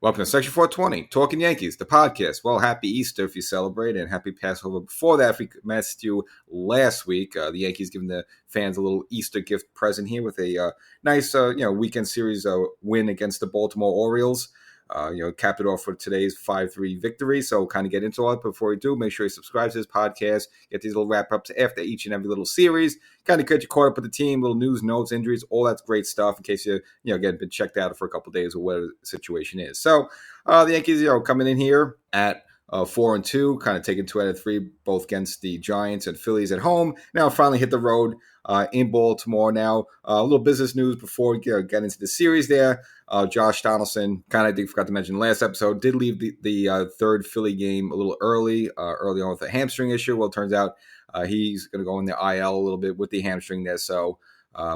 Welcome to Section 420, Talkin Yankees, the podcast. Well, happy Easter if you celebrate, and happy Passover. Before that, if we missed you last week, the Yankees giving the fans a little Easter gift present here with a nice, weekend series win against the Baltimore Orioles. Capped it off for today's 5-3 victory. So kind of get into it. Before we do, make sure you subscribe to this podcast. Get these little wrap-ups after each and every little series. Kind of get you caught up with the team, little news, notes, injuries, all that's great stuff in case you been checked out for a couple of days or whatever the situation is. So the Yankees, coming in here at 4-2, kind of taking 2 out of 3, both against the Giants and Phillies at home. Now finally hit the road in Baltimore. Now a little business news before we get into the series there. Josh Donaldson, kind of forgot to mention last episode, did leave the third Philly game a little early on with a hamstring issue. Well, it turns out he's going to go in the IL a little bit with the hamstring there. So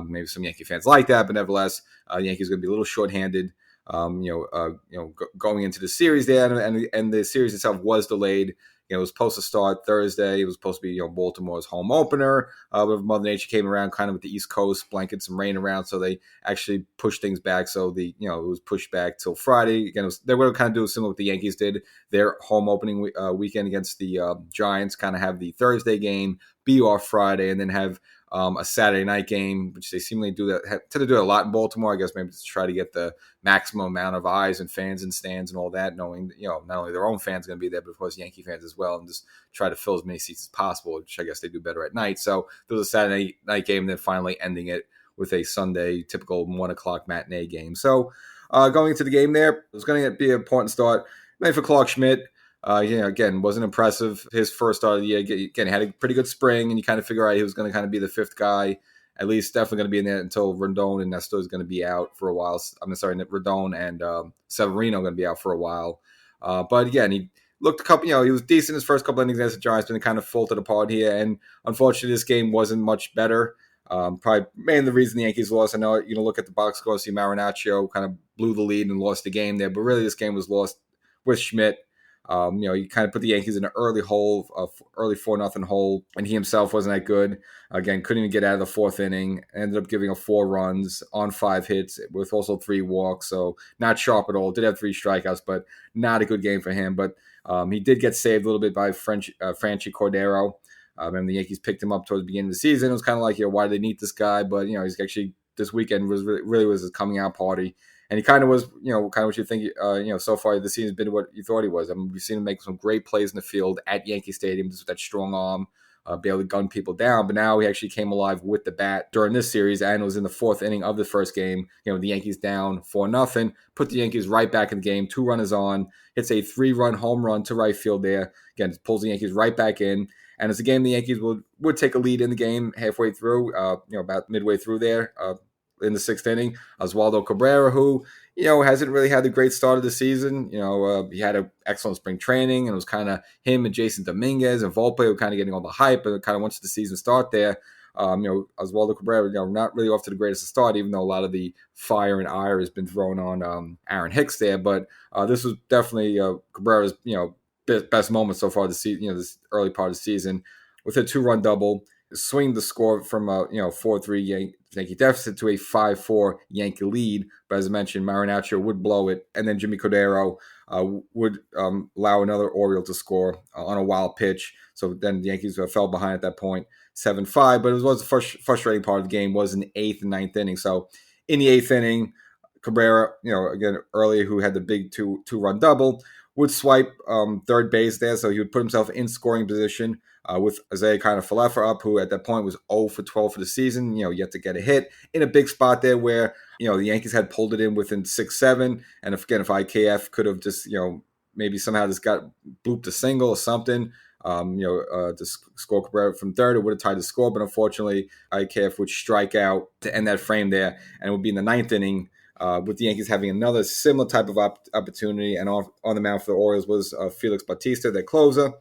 maybe some Yankee fans like that, but nevertheless, the Yankees going to be a little shorthanded. Going into the series there, and the series itself was delayed. It was supposed to start Thursday. It was supposed to be Baltimore's home opener. But Mother Nature came around kind of with the East Coast, blanket some rain around, so they actually pushed things back. So it was pushed back till Friday. Again, they were kind of doing similar to what the Yankees did. Their home opening weekend against the Giants, kind of have the Thursday game be off Friday, and then have a Saturday night game, which they seemingly tend to do a lot in Baltimore. I guess maybe to try to get the maximum amount of eyes and fans and stands and all that, knowing not only their own fans going to be there, but of course Yankee fans as well, and just try to fill as many seats as possible, which I guess they do better at night. So there was a Saturday night game, then finally ending it with a Sunday typical 1:00 matinee game. So going into the game there, it was going to be an important start. Maybe for Clark Schmidt. Again, wasn't impressive. His first start of the year, again, had a pretty good spring, and you kind of figure out he was going to kind of be the fifth guy, at least definitely going to be in there until Rendon and Nestor is going to be out for a while. Rendon and Severino going to be out for a while. But again, he looked he was decent his first couple innings against the Giants, but it kind of faltered apart here. And unfortunately, this game wasn't much better. Probably mainly the reason the Yankees lost. I know look at the box score, see Marinaccio kind of blew the lead and lost the game there, but really this game was lost with Schmidt. You kind of put the Yankees in an early 4-0 hole, and he himself wasn't that good. Again, couldn't even get out of the fourth inning. Ended up giving up 4 runs on 5 hits with also 3 walks, so not sharp at all. Did have 3 strikeouts, but not a good game for him. But he did get saved a little bit by Franchy Cordero. And the Yankees picked him up towards the beginning of the season. It was kind of like, why do they need this guy? But he's actually this weekend was really was his coming out party. And he kind of was, kind of what you think, so far this season's been what you thought he was. I mean, we've seen him make some great plays in the field at Yankee Stadium, just with that strong arm, be able to gun people down. But now he actually came alive with the bat during this series, and it was in the 4th inning of the first game. The Yankees down 4-0, put the Yankees right back in the game. 2 runners on, hits a 3-run home run to right field there. Again, pulls the Yankees right back in. And it's a game the Yankees would take a lead in the game halfway through, about midway through there. In the 6th inning, Oswaldo Cabrera, who, hasn't really had a great start of the season. He had an excellent spring training, and it was kind of him and Jason Dominguez and Volpe were kind of getting all the hype, and kind of once the season start there, Oswaldo Cabrera, not really off to the greatest of start, even though a lot of the fire and ire has been thrown on Aaron Hicks there. But this was definitely Cabrera's, best moment so far this season, this early part of the season, with a 2-run double, swing the score from a 4-3 Yankee deficit to a 5-4 Yankee lead. But as I mentioned, Marinaccio would blow it, and then Jimmy Cordero would allow another Oriole to score on a wild pitch. So then the Yankees fell behind at that point, 7-5. But it was the frustrating part of the game was in the 8th and 9th inning. So in the 8th inning, Cabrera, again earlier, who had the big two-run double, would swipe third base there, so he would put himself in scoring position with Isaiah kind of Falefa up, who at that point was 0 for 12 for the season, yet to get a hit in a big spot there where, the Yankees had pulled it in within 6-7. And if IKF could have just, maybe somehow just got blooped a single or something, to score Cabrera from third, it would have tied the score. But unfortunately, IKF would strike out to end that frame there, and it would be in the 9th inning. With the Yankees having another similar type of opportunity, and on the mound for the Orioles was Felix Bautista, their closer.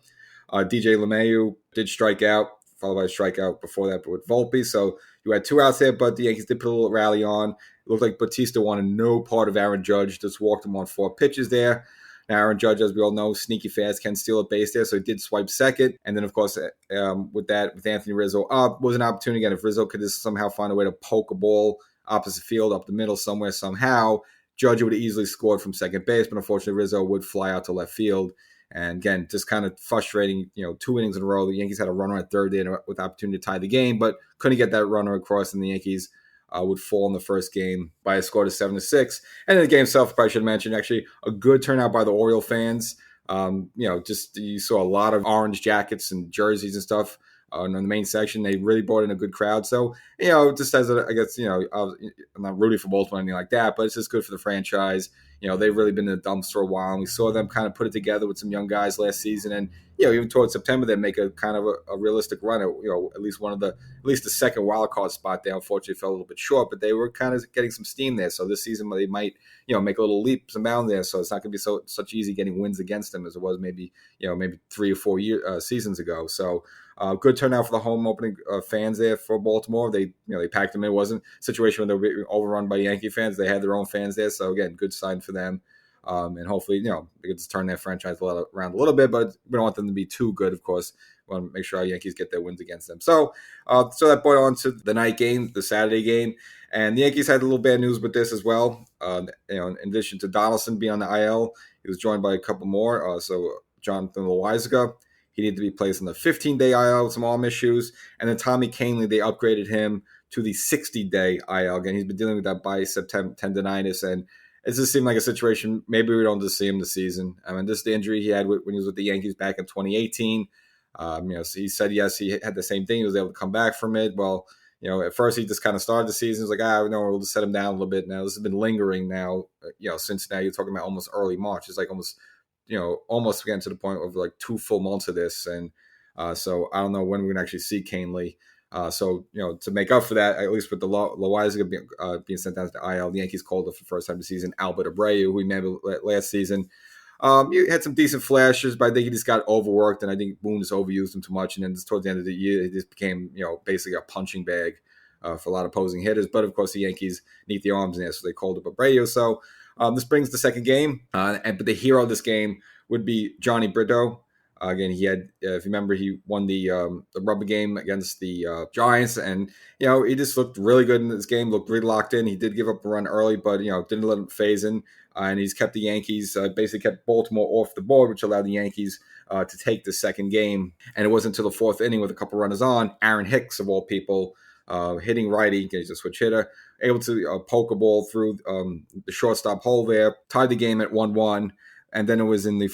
DJ LeMahieu did strike out, followed by a strikeout before that with Volpe. So you had 2 outs there, but the Yankees did put a little rally on. It looked like Bautista wanted no part of Aaron Judge, just walked him on 4 pitches there. Now, Aaron Judge, as we all know, sneaky fast, can steal a base there, so he did swipe second. And then, of course, with Anthony Rizzo up, was an opportunity again. If Rizzo could just somehow find a way to poke a ball opposite field, up the middle somewhere, somehow, Judge would have easily scored from second base, but unfortunately Rizzo would fly out to left field. And again, just kind of frustrating, 2 innings in a row. The Yankees had a runner at third there with the opportunity to tie the game, but couldn't get that runner across, and the Yankees would fall in the first game by a score to 7-6. And in the game itself, I should mention, actually a good turnout by the Oriole fans. Just you saw a lot of orange jackets and jerseys and stuff in the main section. They really brought in a good crowd. So, just as I guess, I'm not rooting for Baltimore or anything like that, but it's just good for the franchise. They've really been in the dumps for a while, and we saw them kind of put it together with some young guys last season. And, even towards September, they make a kind of a realistic run at, at least the second wild card spot there. Unfortunately, fell a little bit short, but they were kind of getting some steam there. So this season, they might, make a little leaps and bounds there. So it's not going to be such easy getting wins against them as it was maybe 3 or 4 seasons ago. So, good turnout for the home opening fans there for Baltimore. They packed them in. It wasn't a situation where they were being overrun by Yankee fans. They had their own fans there. So again, good sign for them. And hopefully, they can just turn their franchise around a little bit, but we don't want them to be too good, of course. We want to make sure our Yankees get their wins against them. So that brought on to the night game, the Saturday game. And the Yankees had a little bad news with this as well. In addition to Donaldson being on the IL, he was joined by a couple more. So Jonathan Loaizaga, he needed to be placed on the 15-day IL with some arm issues. And then Tommy Kahnle, they upgraded him to the 60-day IL. Again, he's been dealing with that bicep tendonitis, and it just seemed like a situation, maybe we don't just see him this season. I mean, this is the injury he had when he was with the Yankees back in 2018. So he said, yes, he had the same thing. He was able to come back from it. Well, at first he just kind of started the season. He was like, we'll just set him down a little bit. Now, this has been lingering now, since now you're talking about almost early March. It's like almost getting to the point of like 2 full months of this. And so I don't know when we're going to actually see Kahnle. To make up for that, at least with the Loaizaga being sent down to the IL, the Yankees called up for the first time this season Albert Abreu, who we met last season. He had some decent flashes, but I think he just got overworked, and I think Boone just overused him too much. And then just towards the end of the year, he just became, basically a punching bag for a lot of opposing hitters. But of course, the Yankees need the arms in there, so they called up Abreu. So this brings the second game, but the hero of this game would be Johnny Brito. Again, he had, if you remember, he won the rubber game against the Giants, and he just looked really good in this game. Looked really locked in. He did give up a run early, but didn't let him phase in, and he's kept the Yankees basically kept Baltimore off the board, which allowed the Yankees to take the second game. And it wasn't until the fourth inning with a couple runners on, Aaron Hicks of all people, hitting righty, he's a switch hitter, able to poke a ball through the shortstop hole there, tied the game at 1-1. And then it was in the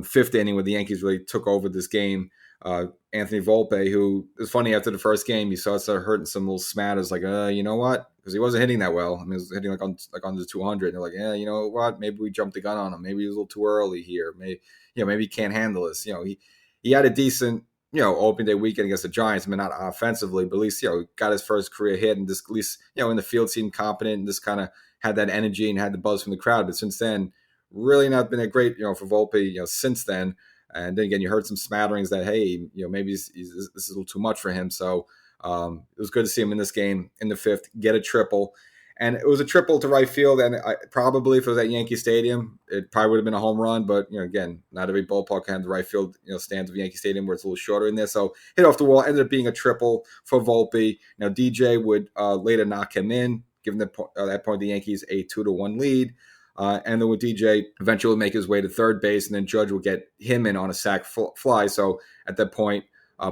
fifth inning where the Yankees really took over this game. Anthony Volpe, who is funny, after the first game, he started hurting some little smatters, like, you know what? Because he wasn't hitting that well. I mean, he was hitting like under 200. And they're like, you know what? Maybe we jumped the gun on him. Maybe he was a little too early here. Maybe he can't handle this. He had a decent, opening day weekend against the Giants. I mean, not offensively, but at least, got his first career hit, and just at least, in the field seemed competent and just kind of had that energy and had the buzz from the crowd. But since then, really not been a great, for Volpe, since then. And then again, you heard some smatterings that, hey, maybe this is a little too much for him. So it was good to see him in this game in the fifth, get a triple. And it was a triple to right field. And probably if it was at Yankee Stadium, it probably would have been a home run. But, again, not every ballpark can have the right field, stands of Yankee Stadium where it's a little shorter in there. So hit off the wall, ended up being a triple for Volpe. Now, DJ would later knock him in, giving that point the Yankees a 2-1 lead. And then with DJ, eventually make his way to third base, and then Judge will get him in on a sac fly. So at that point,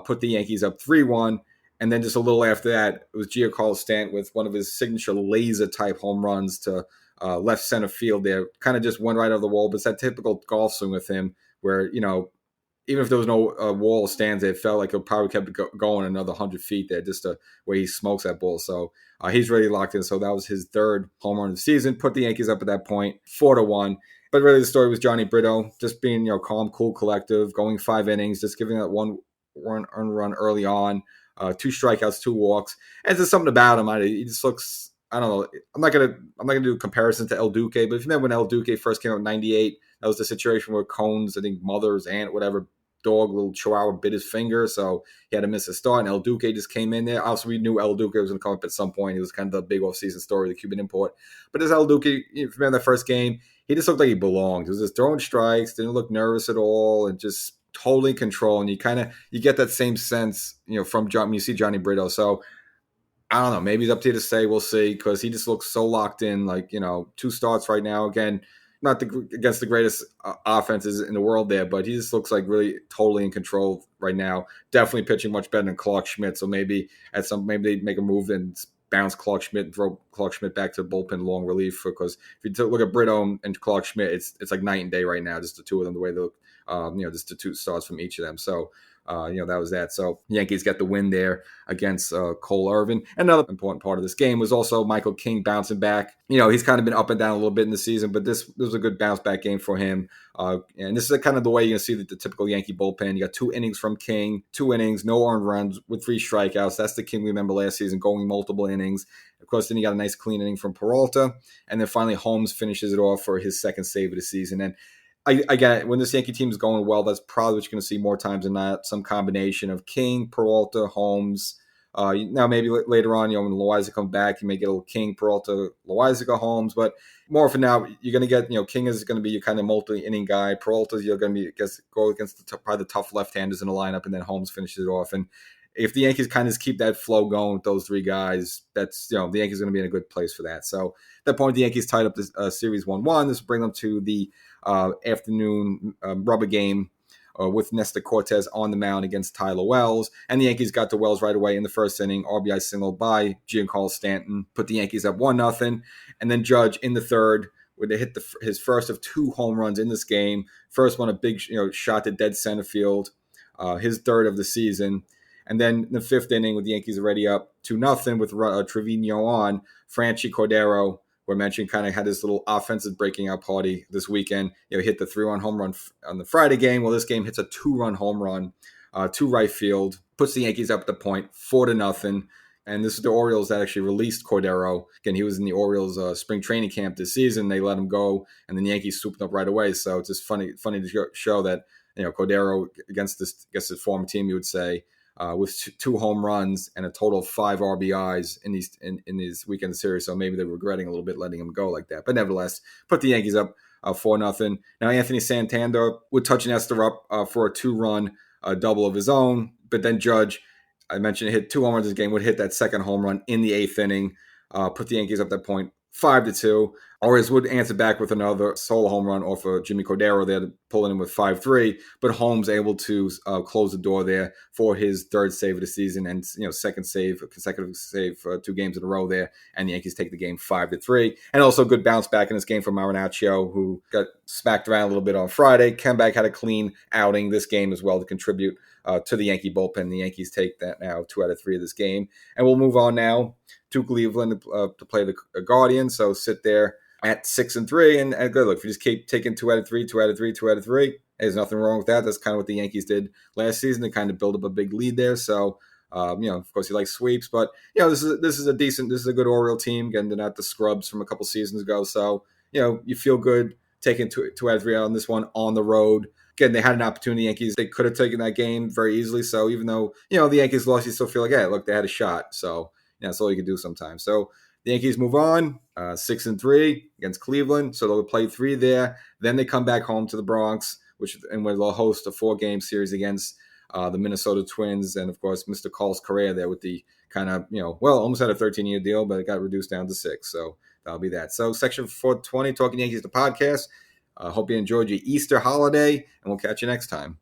put the Yankees up 3-1. And then just a little after that, it was Giancarlo Stanton with one of his signature laser-type home runs to left center field there. Kind of just went right over the wall, but it's that typical golf swing with him where, even if there was no wall of stands, it felt like it probably kept going another 100 feet there, just the way he smokes that ball. So he's really locked in. So that was his third home run of the season. Put the Yankees up at that point, 4-1. But really the story was Johnny Brito, just being, calm, cool, collective, going 5 innings, just giving that one run early on, 2 strikeouts, 2 walks. And there's something about him. He just looks, I don't know. I'm not gonna do a comparison to El Duque, but if you remember when El Duque first came out in '98, that was the situation where Cone's, I think, mother's aunt, whatever, dog, little chihuahua, bit his finger, so he had to miss a start, and El Duque just came in there. Also, we knew El Duque was going to come up at some point. He was kind of the big off-season story, the Cuban import. But as El Duque, if you remember that first game, he just looked like he belonged. He was just throwing strikes, didn't look nervous at all, and just totally in control. And you get that same sense, from John when you see Johnny Brito. So I don't know. Maybe it's up to you to say. We'll see, because he just looks so locked in. Like, 2 starts right now. Again, not against the greatest offenses in the world there, but he just looks like really totally in control right now. Definitely pitching much better than Clark Schmidt. So maybe maybe they make a move and bounce Clark Schmidt and throw Clark Schmidt back to the bullpen long relief. Because if you look at Brito and Clark Schmidt, it's like night and day right now. Just the two of them, the way they look. Just the 2 starts from each of them. So. That was that. So Yankees get the win there against Cole Irvin. Another important part of this game was also Michael King bouncing back. He's kind of been up and down a little bit in the season, but this was a good bounce back game for him. And this is kind of the way you're going to see the typical Yankee bullpen. You got 2 innings from King, 2 innings, no earned runs with 3 strikeouts. That's the King we remember last season, going multiple innings. Of course, then you got a nice clean inning from Peralta. And then finally Holmes finishes it off for his second save of the season. And again, when this Yankee team is going well, that's probably what you're going to see more times than not. Some combination of King, Peralta, Holmes. Now maybe later on, when Loaiza comes back, you may get a little King, Peralta, Loaiza, Holmes. But more for now, you're going to get, King is going to be your kind of multi-inning guy. Peralta, you're going to be go against probably the tough left-handers in the lineup, and then Holmes finishes it off. And if the Yankees kind of keep that flow going with those 3 guys, that's, the Yankees are going to be in a good place for that. So at that point, the Yankees tied up this series 1-1. This will bring them to the afternoon rubber game with Nestor Cortez on the mound against Tyler Wells. And the Yankees got to Wells right away in the first inning. RBI single by Giancarlo Stanton put the Yankees up 1-0. And then Judge in the third, where they hit his first of 2 home runs in this game. First one, a big shot to dead center field, his third of the season. And then in the 5th inning, with the Yankees already up 2-0 with Trevino on, Franchy Cordero, we mentioned, kind of had his little offensive breaking out party this weekend. Hit the 3-run home run on the Friday game. Well, this game hits a 2-run home run to right field, puts the Yankees up at the point 4-0. And this is the Orioles that actually released Cordero. Again, he was in the Orioles spring training camp this season. They let him go, and then the Yankees swooped up right away. So it's just funny to show that Cordero against his former team, you would say, with 2 home runs and a total of 5 RBIs in these weekend series. So maybe they're regretting a little bit letting him go like that. But nevertheless, put the Yankees up 4-0. Now Anthony Santander would touch Nestor up for a 2-run double of his own. But then Judge, I mentioned, hit 2 home runs this game, would hit that second home run in the 8th inning, put the Yankees up at that point 5-2. Orioles would answer back with another solo home run off of Jimmy Cordero there to pull it in with 5-3, but Holmes able to close the door there for his 3rd save of the season and second consecutive save 2 games in a row there, and the Yankees take the game 5-3. And also good bounce back in this game from Marinaccio, who got smacked around a little bit on Friday. Kemback had a clean outing this game as well to contribute to the Yankee bullpen. The Yankees take that now 2 out of 3 of this game, and we'll move on now to Cleveland to play the Guardians. So sit there at 6-3, and good. Look, if you just keep taking 2 out of 3, 2 out of 3, 2 out of 3, there's nothing wrong with that. That's kind of what the Yankees did last season to kind of build up a big lead there. So, of course, you like sweeps, but this is a good Oriole team. Again, they're not the scrubs from a couple seasons ago. So, you feel good taking 2 out of 3 on this one on the road. Again, they had an opportunity. Yankees, they could have taken that game very easily. So even though the Yankees lost, you still feel like, hey, look, they had a shot. So that's all you can do sometimes. So the Yankees move on 6-3 against Cleveland. So they'll play 3 there. Then they come back home to the Bronx, where they'll host a 4-game series against the Minnesota Twins, and of course Mr. Carlos Correa there with the kind of almost had a 13-year deal, but it got reduced down to 6. So that'll be that. So section 420, Talking Yankees, the podcast. Hope you enjoyed your Easter holiday, and we'll catch you next time.